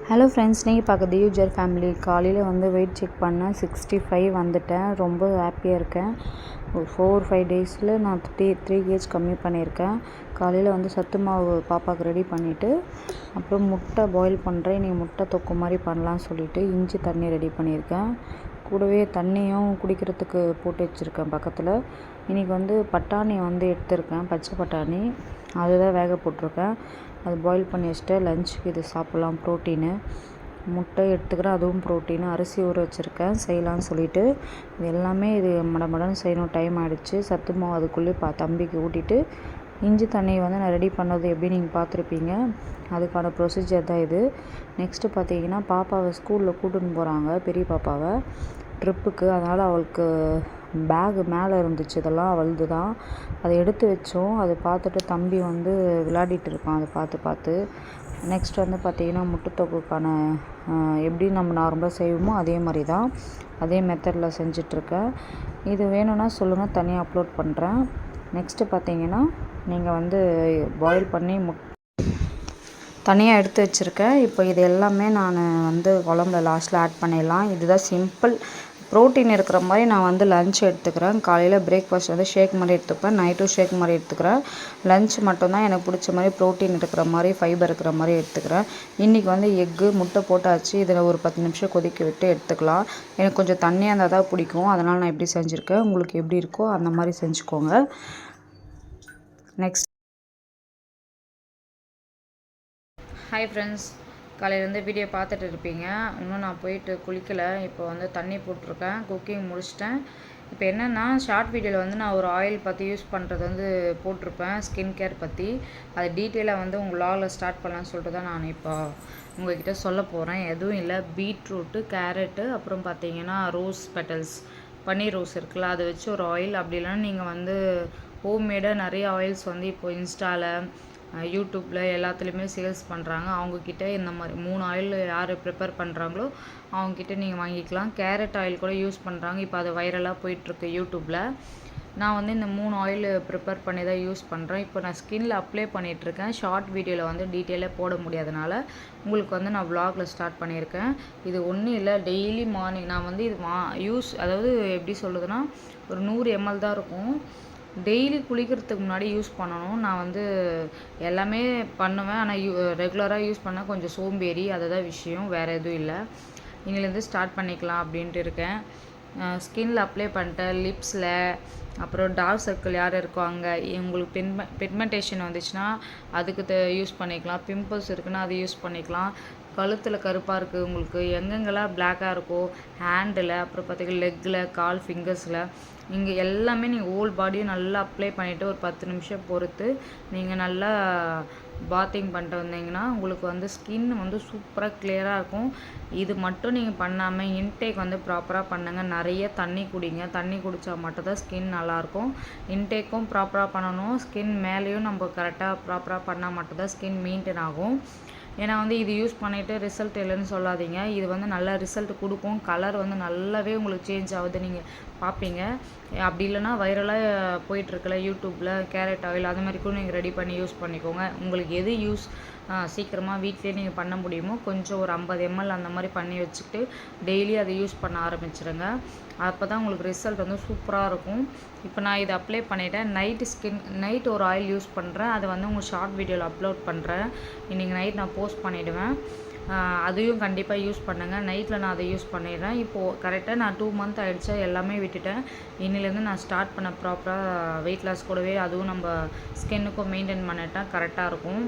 Hello friends, நீங்கள் பார்க்குறது user family. காலையில் வந்து வெயிட் செக் பண்ணேன், 65 வந்துட்டேன். ரொம்ப ஹாப்பியாக இருக்கேன். ஒரு 4-5 டேஸில் நான் 3 kg கம்மி பண்ணியிருக்கேன். காலையில் வந்து சத்து மாவு பாப்பாவுக்கு ரெடி பண்ணிவிட்டு அப்புறம் முட்டை பாயில் பண்ணுறேன். இன்றைக்கி முட்டை தொக்கு மாதிரி பண்ணலான்னு சொல்லிவிட்டு இஞ்சி தண்ணி ரெடி பண்ணியிருக்கேன். கூடவே தண்ணியும் குடிக்கிறதுக்கு போட்டு வச்சுருக்கேன் பக்கத்தில். இன்றைக்கி வந்து பட்டாணி வந்து எடுத்திருக்கேன், பச்சை பட்டாணி. அதுதான் வேக போட்டிருக்கேன். அது பாயில் பண்ணி வச்சுட்டு லஞ்சுக்கு இது சாப்பிட்லாம், ப்ரோட்டீனு. முட்டை எடுத்துக்கிறேன், அதுவும் ப்ரோட்டீனு. அரிசி ஊற வச்சுருக்கேன் செய்யலான்னு சொல்லிவிட்டு. இது எல்லாமே இது மடமடன்னு செய்யணும், டைம் ஆகிடுச்சு. சத்து மாவு அதுக்குள்ளே தம்பிக்கு ஊட்டிட்டு இஞ்சி தண்ணி வந்து நான் ரெடி பண்ணது எப்படி நீங்கள் பார்த்துருப்பீங்க. அதுக்கான ப்ரொசீஜர் தான் இது. நெக்ஸ்ட்டு பார்த்தீங்கன்னா, பாப்பாவை ஸ்கூலில் கூட்டின்னு போகிறாங்க, பெரிய பாப்பாவை ட்ரிப்புக்கு. அதனால் அவளுக்கு பேகு மேலே இருந்துச்சு, இதெல்லாம் அவளது தான். அதை எடுத்து வச்சோம். அதை பார்த்துட்டு தம்பி வந்து விளையாடிட்டு இருக்கான், அதை பார்த்து. நெக்ஸ்ட் வந்து பார்த்திங்கன்னா, முட்டைத்தொக்குக்கான எப்படி நம்ம நார்மலாக செய்வோமோ அதே மாதிரி தான், அதே மெத்தடில் செஞ்சிட்ருக்கேன். இது வேணும்னா சொல்லுங்கள், தனியாக அப்லோட் பண்ணுறேன். நெக்ஸ்ட்டு பார்த்திங்கன்னா, நீங்கள் வந்து பாயில் பண்ணி தனியாக எடுத்து வச்சுருக்கேன். இப்போ இது எல்லாமே நான் வந்து குழம்புல லாஸ்ட்டில் ஆட் பண்ணிடலாம். இதுதான் சிம்பிள். ப்ரோட்டீன் இருக்கிற மாதிரி நான் வந்து லஞ்ச் எடுத்துக்கிறேன். காலையில் பிரேக்ஃபாஸ்ட் வந்து ஷேக் மாதிரி எடுத்துப்பேன், நைட்டும் ஷேக் மாதிரி எடுத்துக்கிறேன். லஞ்ச் மட்டும்தான் எனக்கு பிடிச்ச மாதிரி ப்ரோட்டீன் இருக்கிற மாதிரி, ஃபைபர் இருக்கிற மாதிரி எடுத்துக்கிறேன். இன்றைக்கி வந்து எக்கு முட்டை போட்டாச்சு. இதில் ஒரு 10 நிமிஷம் கொதிக்க விட்டு எடுத்துக்கலாம். எனக்கு கொஞ்சம் தண்ணியாக இருந்தால் தான் பிடிக்கும், அதனால் நான் இப்படி செஞ்சுருக்கேன். உங்களுக்கு எப்படி இருக்கோ அந்த மாதிரி செஞ்சுக்கோங்க. நெக்ஸ்ட், ஹாய் ஃப்ரெண்ட்ஸ், காலையிலேருந்து வீடியோ பார்த்துட்டு இருப்பீங்க. இன்னும் நான் போயிட்டு குளிக்கலை. இப்போ வந்து தண்ணி போட்டிருக்கேன், குக்கிங் முடிச்சிட்டேன். இப்போ என்னென்னா, ஷார்ட் வீடியோவில் வந்து நான் ஒரு ஆயில் பற்றி யூஸ் பண்ணுறது வந்து போட்டிருப்பேன், ஸ்கின் கேர் பற்றி. அது டீட்டெயிலாக வந்து உங்கள் வ்ளாகில் ஸ்டார்ட் பண்ணலான்னு சொல்லிட்டு தான் நான் இப்போ உங்கள்கிட்ட சொல்ல போகிறேன். எதுவும் இல்லை, பீட்ரூட்டு, கேரட்டு, அப்புறம் பார்த்தீங்கன்னா ரோஸ் பெட்டல்ஸ், பன்னீர் ரோஸ் இருக்குல்ல, அதை வச்சு ஒரு ஆயில். அப்படி இல்லைன்னா நீங்கள் வந்து ஹோம்மேடாக நிறைய ஆயில்ஸ் வந்து இப்போ இன்ஸ்டாவில், யூடியூப்பில் எல்லாத்துலேயுமே சேல்ஸ் பண்ணுறாங்க. அவங்கக்கிட்ட இந்த மாதிரி 3 ஆயில் யார் ப்ரிப்பேர் பண்ணுறாங்களோ அவங்கக்கிட்ட நீங்கள் வாங்கிக்கலாம். கேரட் ஆயில் கூட யூஸ் பண்ணுறாங்க, இப்போ அது வைரலாக போயிட்டுருக்கு யூடியூப்பில். நான் வந்து இந்த 3 ஆயில் ப்ரிப்பேர் பண்ணி தான் யூஸ் பண்ணுறேன். இப்போ நான் ஸ்கின்னில் அப்ளை பண்ணிகிட்ருக்கேன். ஷார்ட் வீடியோவில் வந்து டீட்டெயிலாக போட முடியாதனால உங்களுக்கு வந்து நான் வ்ளாகில் ஸ்டார்ட் பண்ணியிருக்கேன். இது ஒன்றும் இல்லை, டெய்லி மார்னிங் நான் வந்து இது அதாவது எப்படி சொல்லுதுன்னா, ஒரு 100 ml தான் இருக்கும். டெய்லி குளிக்கிறதுக்கு முன்னாடி யூஸ் பண்ணணும். நான் வந்து எல்லாமே பண்ணுவேன், ஆனால் ரெகுலராக யூஸ் பண்ணால் கொஞ்சம் சோம்பேறி, அதுதான் விஷயம், வேறு எதுவும் இல்லை. இனிலேருந்து ஸ்டார்ட் பண்ணிக்கலாம் அப்படின்ட்டு இருக்கேன். ஸ்கின்னில் அப்ளை பண்ணிட்டேன், லிப்ஸில். அப்புறம் டார்க் சர்க்கிள் யார் இருக்காங்க, உங்களுக்கு பிக்மெண்டேஷன் வந்துச்சுன்னா அதுக்கு யூஸ் பண்ணிக்கலாம். பிம்பிள்ஸ் இருக்குன்னா அது யூஸ் பண்ணிக்கலாம். கழுத்தில் கருப்பாக இருக்குது உங்களுக்கு, எங்கெங்கெல்லாம் பிளாக்காக இருக்கோ, ஹேண்டில், அப்புறம் பார்த்திங்கன்னா லெக்கில், கால், ஃபிங்கர்ஸில், இங்கே எல்லாமே நீங்கள் ஹோல் பாடியும் நல்லா அப்ளை பண்ணிவிட்டு ஒரு 10 நிமிஷம் பொறுத்து நீங்கள் நல்லா பாத்திங் பண்ணிட்டு வந்தீங்கன்னா உங்களுக்கு வந்து ஸ்கின் வந்து சூப்பராக கிளியராக இருக்கும். இது மட்டும் நீங்கள் பண்ணாமல் இன்டேக் வந்து ப்ராப்பராக பண்ணுங்கள். நிறைய தண்ணி குடிங்க. தண்ணி குடித்தா மட்டும்தான் ஸ்கின் நல்லாயிருக்கும். இன்டேக்கும் ப்ராப்பராக பண்ணணும். ஸ்கின் மேலேயும் நம்ம கரெக்டாக ப்ராப்பராக பண்ணால் மட்டும்தான் ஸ்கின் மெயின்டைன் ஆகும். ஏன்னா வந்து இது யூஸ் பண்ணிவிட்டு ரிசல்ட் இல்லைன்னு சொல்லாதீங்க. இது வந்து நல்ல ரிசல்ட் கொடுக்கும். கலர் வந்து நல்லாவே உங்களுக்கு சேஞ்ச் ஆகுது, நீங்கள் பார்ப்பீங்க. அப்படி இல்லைனா வைரலாக போயிட்டுருக்கல யூடியூப்பில் கேரட் ஆயில், அது மாதிரி கூட நீங்கள் ரெடி பண்ணி யூஸ் பண்ணிக்கோங்க. உங்களுக்கு எது சீக்கிரமாக வீட்டிலே நீங்கள் பண்ண முடியுமோ கொஞ்சம் ஒரு 50 ml அந்த மாதிரி பண்ணி வச்சுக்கிட்டு டெய்லி அதை யூஸ் பண்ண ஆரம்பிச்சிடுங்க. அப்போ தான் உங்களுக்கு ரிசல்ட் வந்து சூப்பராக இருக்கும். இப்போ நான் இதை அப்ளை பண்ணிவிட்டேன். நைட் ஒரு ஆயில் யூஸ் பண்ணுறேன், அதை வந்து உங்கள் ஷார்ட் வீடியோவில் அப்லோட் பண்ணுறேன். இன்றைக்கி நைட் நான் போஸ்ட் பண்ணிவிடுவேன். அதையும் கண்டிப்பாக யூஸ் பண்ணுங்கள். நைட்டில் நான் அதை யூஸ் பண்ணிடுறேன். இப்போது கரெக்டாக நான் 2 month ஆகிடுச்சா, எல்லாமே விட்டுட்டேன். இன்னிலேருந்து நான் ஸ்டார்ட் பண்ண ப்ராப்பராக வெயிட் லாஸ் கூடவே அதுவும் நம்ம ஸ்கின்னுக்கும் மெயின்டைன் பண்ணிட்டா கரெக்டாக இருக்கும்.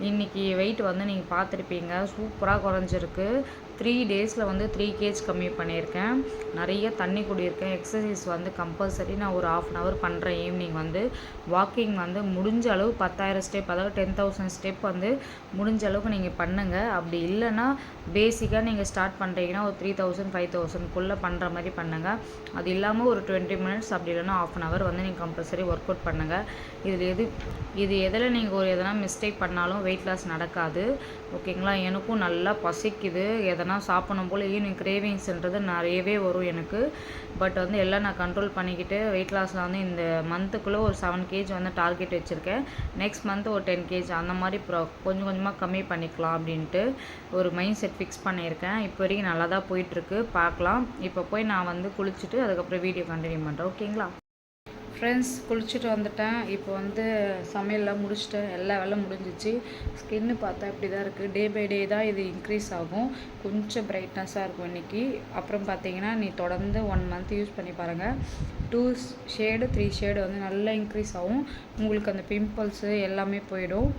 இன்றைக்கி வெயிட் வந்து நீங்கள் பார்த்துருப்பீங்க, சூப்பராக குறைஞ்சிருக்கு. 3 daysல வந்து 3 kg கம்மி பண்ணியிருக்கேன். நிறைய தண்ணி குடியிருக்கேன். எக்ஸசைஸ் வந்து கம்பல்சரி நான் ஒரு 1/2 hour பண்ணுறேன். ஈவினிங் வந்து வாக்கிங் வந்து முடிஞ்ச அளவு 10,000 ஸ்டெப், அதாவது 10,000 ஸ்டெப் வந்து முடிஞ்ச அளவுக்கு நீங்கள் பண்ணுங்கள். அப்படி இல்லைன்னா பேசிக்காக நீங்கள் ஸ்டார்ட் பண்ணுறீங்கன்னா ஒரு 3,000 5,000க்குள்ளே பண்ணுற மாதிரி பண்ணுங்கள். அது இல்லாமல் ஒரு 20 minutes, அப்படி இல்லைன்னா 1/2 hour வந்து நீங்கள் கம்பல்சரி ஒர்க் அவுட் பண்ணுங்கள். இது எதில் நீங்கள் எதனா மிஸ்டேக் பண்ணாலும் வெயிட் லாஸ் நடக்காது. ஓகேங்களா? எனக்கும் நல்லா பசிக்குது. எதனா சாப்பிடணும் போல் ஈவினிங் கிரேவிங்ஸ்ன்றது நிறையவே வரும் எனக்கு. பட் வந்து எல்லாம் நான் கண்ட்ரோல் பண்ணிக்கிட்டு வெயிட் லாஸில் வந்து இந்த மந்த்துக்குள்ளே ஒரு 7 கேஜி வந்து டார்கெட் வச்சுருக்கேன். நெக்ஸ்ட் மந்த் ஒரு 10 கேஜி அந்த மாதிரி கொஞ்சம் கொஞ்சமாக கம்மி பண்ணிக்கலாம் அப்படின்ட்டு ஒரு மைண்ட் செட் ஃபிக்ஸ் பண்ணியிருக்கேன். இப்போ வரைக்கும் நல்லா தான் போயிட்டுருக்கு. பார்க்கலாம். இப்போ போய் நான் வந்து குளிச்சுட்டு அதுக்கப்புறம் வீடியோ கண்டினியூ பண்ணுறேன். ஓகேங்களா ஃப்ரெண்ட்ஸ்? குளிச்சுட்டு வந்துட்டேன். இப்போ வந்து சமையல்லாம் முடிச்சிட்டேன். எல்லா வேலையும் முடிஞ்சிச்சு. ஸ்கின்னு பார்த்தா இப்படி தான் இருக்குது. டே பை டே தான் இது இன்க்ரீஸ் ஆகும். கொஞ்சம் பிரைட்னஸாக இருக்கும் இன்றைக்கி. அப்புறம் பார்த்தீங்கன்னா நீ தொடர்ந்து 1 மந்த் யூஸ் பண்ணி பாருங்கள். 2 ஷேடு 3 ஷேடு வந்து நல்லா இன்க்ரீஸ் ஆகும். உங்களுக்கு அந்த பிம்பிள்ஸு எல்லாமே போயிடும்.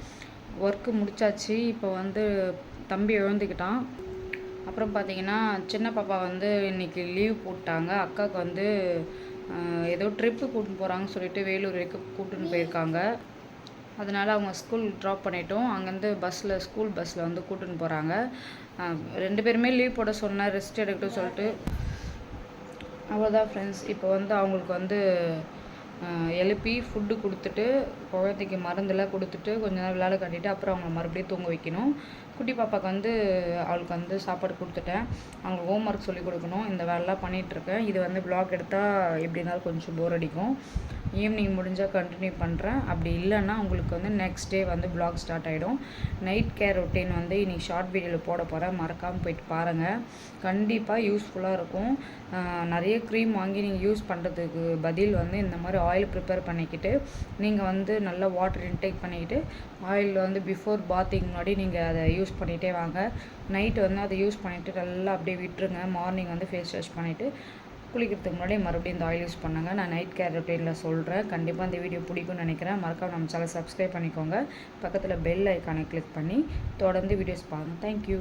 ஒர்க்கு முடிச்சாச்சு. இப்போ வந்து தம்பி எழுந்துக்கிட்டான். அப்புறம் பார்த்தீங்கன்னா சின்ன பாப்பா வந்து இன்றைக்கி லீவ் போட்டாங்க. அக்காவுக்கு வந்து ஏதோ ட்ரிப்பு கூட்டின்னு போகிறாங்கன்னு சொல்லிட்டு வேலூர் வரைக்கும் கூட்டின்னு போயிருக்காங்க. அதனால் அவங்க ஸ்கூல் ட்ராப் பண்ணிட்டோம். அங்கேருந்து ஸ்கூல் பஸ்ஸில் வந்து கூட்டின்னு போகிறாங்க. 2 பேருமே லீவ் போட சொன்னேன், ரெஸ்ட் எடுக்கட்டும் சொல்லிட்டு. அவ்வளோதான் ஃப்ரெண்ட்ஸ். இப்போ வந்து அவங்களுக்கு வந்து எழுப்பி ஃபுட்டு கொடுத்துட்டு குழந்தைக்கு மருந்தெல்லாம் கொடுத்துட்டு கொஞ்ச நேரம் விளையாட காட்டிட்டு அப்புறம் அவங்கள மறுபடியும் தூங்க வைக்கணும். குட்டி பாப்பாவுக்கு வந்து அவளுக்கு வந்து சாப்பாடு கொடுத்துட்டேன். அவங்களுக்கு ஹோம் ஒர்க் சொல்லிக் கொடுக்கணும். இந்த வேலைலாம் பண்ணிகிட்ருக்கேன். இது வந்து வ்ளாக் எடுத்தால் எப்படி இருந்தாலும் கொஞ்சம் போர் அடிக்கும். ஈவினிங் முடிஞ்சால் கண்டினியூ பண்ணுறேன். அப்படி இல்லைன்னா உங்களுக்கு வந்து நெக்ஸ்ட் டே வந்து வ்ளாக் ஸ்டார்ட் ஆகிடும். நைட் கேர் ரொட்டீன் வந்து இன்றைக்கி ஷார்ட் வீடியோவில் போட போகிறேன். மறக்காமல் போயிட்டு பாருங்கள். கண்டிப்பாக யூஸ்ஃபுல்லாக இருக்கும். நிறைய க்ரீம் வாங்கி நீங்கள் யூஸ் பண்ணுறதுக்கு பதில் வந்து இந்த மாதிரி ஆயில் ப்ரிப்பேர் பண்ணிக்கிட்டு நீங்கள் வந்து நல்லா வாட்டர் இன்டேக் பண்ணிக்கிட்டு ஆயில் வந்து பிஃபோர் பாத்திங் முன்னாடி நீங்கள் அதை யூஸ் பண்ணிகிட்டே வாங்க. நைட்டு வந்து அதை யூஸ் பண்ணிவிட்டு நல்லா அப்படியே விட்டுருங்க. மார்னிங் வந்து ஃபேஸ் வாஷ் பண்ணிவிட்டு குளிக்கிறதுக்கு முன்னாடி மறுபடியும் இந்த ஆயில் யூஸ் பண்ணுங்கள். நான் நைட் கேர் ரொட்டீனில் சொல்கிறேன். கண்டிப்பாக இந்த வீடியோ பிடிக்கும்னு நினைக்கிறேன். மறக்காம நம்ம சேனல் சப்ஸ்கிரைப் பண்ணிக்கோங்க. பக்கத்தில் பெல் ஐக்கானை கிளிக் பண்ணி தொடர்ந்து வீடியோஸ் பாருங்கள். தேங்க்யூ.